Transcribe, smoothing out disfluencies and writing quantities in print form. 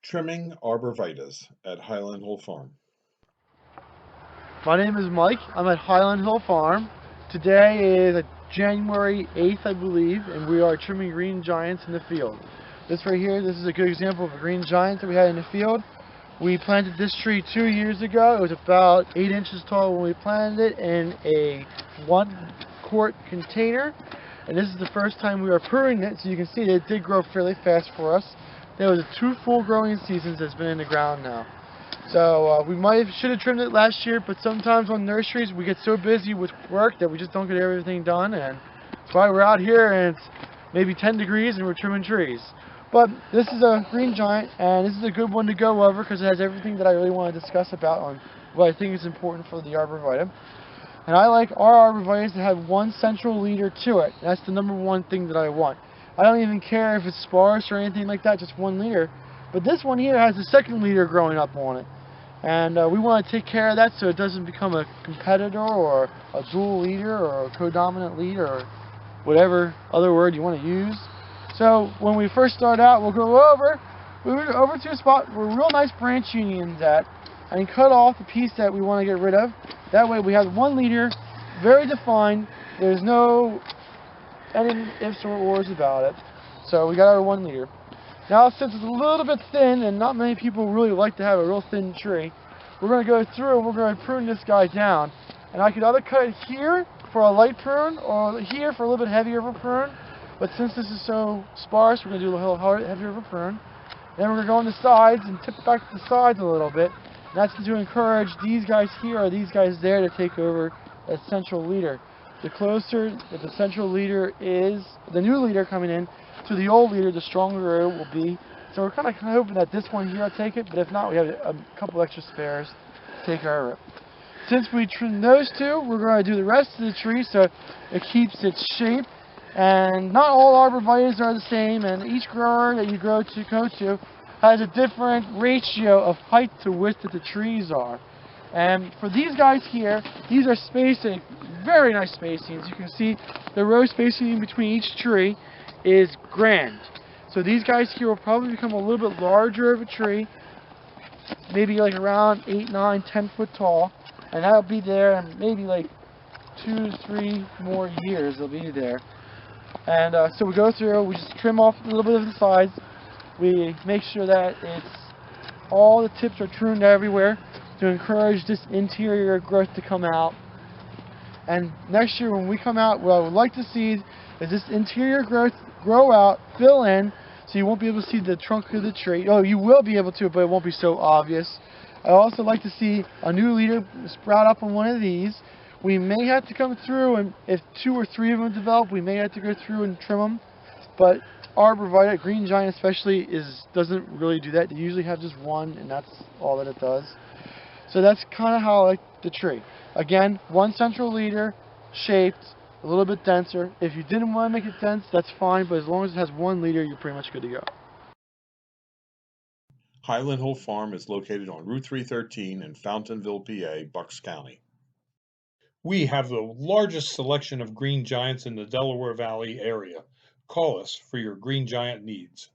Trimming arborvitaes at Highland Hill Farm. My name is Mike. I'm at Highland Hill Farm. Today is January 8th, I believe, and we are trimming green giants in the field. This right here, this is a good example of a green giant that we had in the field. We planted this tree 2 years ago. It was about 8 inches tall when we planted it in a 1-quart container. And this is the first time we are pruning it, so you can see that it did grow fairly fast for us. There was 2 full growing seasons that's been in the ground now. So we should have trimmed it last year, but sometimes on nurseries we get so busy with work that we just don't get everything done, and that's why we're out here and it's maybe 10 degrees and we're trimming trees. But this is a green giant, and this is a good one to go over because it has everything that I really want to discuss about on what I think is important for the arborvitae. And I like our arborvitaes to have one central leader to it. That's the #1 thing that I want. I don't even care if it's sparse or anything like that, just one leader. But this one here has a second leader growing up on it. And we want to take care of that so it doesn't become a competitor or a dual leader or a co-dominant leader or whatever other word you want to use. So when we first start out, we'll go over to a spot where real nice branch union's at and cut off the piece that we want to get rid of. That way we have one leader, very defined. There's no any ifs or ors about it. So we got our one leader. Now, since it's a little bit thin, and not many people really like to have a real thin tree, we're going to go through and we're going to prune this guy down. And I could either cut it here for a light prune, or here for a little bit heavier of a prune. But since this is so sparse, we're going to do a little heavier of a prune. Then we're going to go on the sides and tip back to the sides a little bit. And that's to encourage these guys here or these guys there to take over as central leader. The closer that the central leader is, the new leader coming in, to the old leader, the stronger it will be. So we're kind of hoping that this one here will take it, but if not, we have a couple extra spares to take over it. Since we trimmed those two, we're going to do the rest of the tree so it keeps its shape. And not all arborvitaes are the same, and each grower that you go to has a different ratio of height to width that the trees are. And for these guys here, these are spacing, very nice spacings. You can see the row spacing in between each tree is grand. So these guys here will probably become a little bit larger of a tree, maybe like around 8, 9, 10 foot tall, and that'll be there in maybe like 2 to 3 more years they'll be there. And so we go through, we just trim off a little bit of the sides, we make sure that all the tips are pruned everywhere to encourage this interior growth to come out. And next year when we come out, what I would like to see is this interior growth grow out, fill in, so you won't be able to see the trunk of the tree. Oh, you will be able to, but it won't be so obvious. I also like to see a new leader sprout up on one of these. We may have to come through, and if 2 or 3 of them develop, we may have to go through and trim them. But arborvitae, green giant especially, doesn't really do that. They usually have just one, and that's all that it does. So that's kind of how I like the tree. Again, one central leader, shaped, a little bit denser. If you didn't want to make it dense, that's fine, but as long as it has one leader, you're pretty much good to go. Highland Hill Farm is located on Route 313 in Fountainville, PA, Bucks County. We have the largest selection of green giants in the Delaware Valley area. Call us for your green giant needs.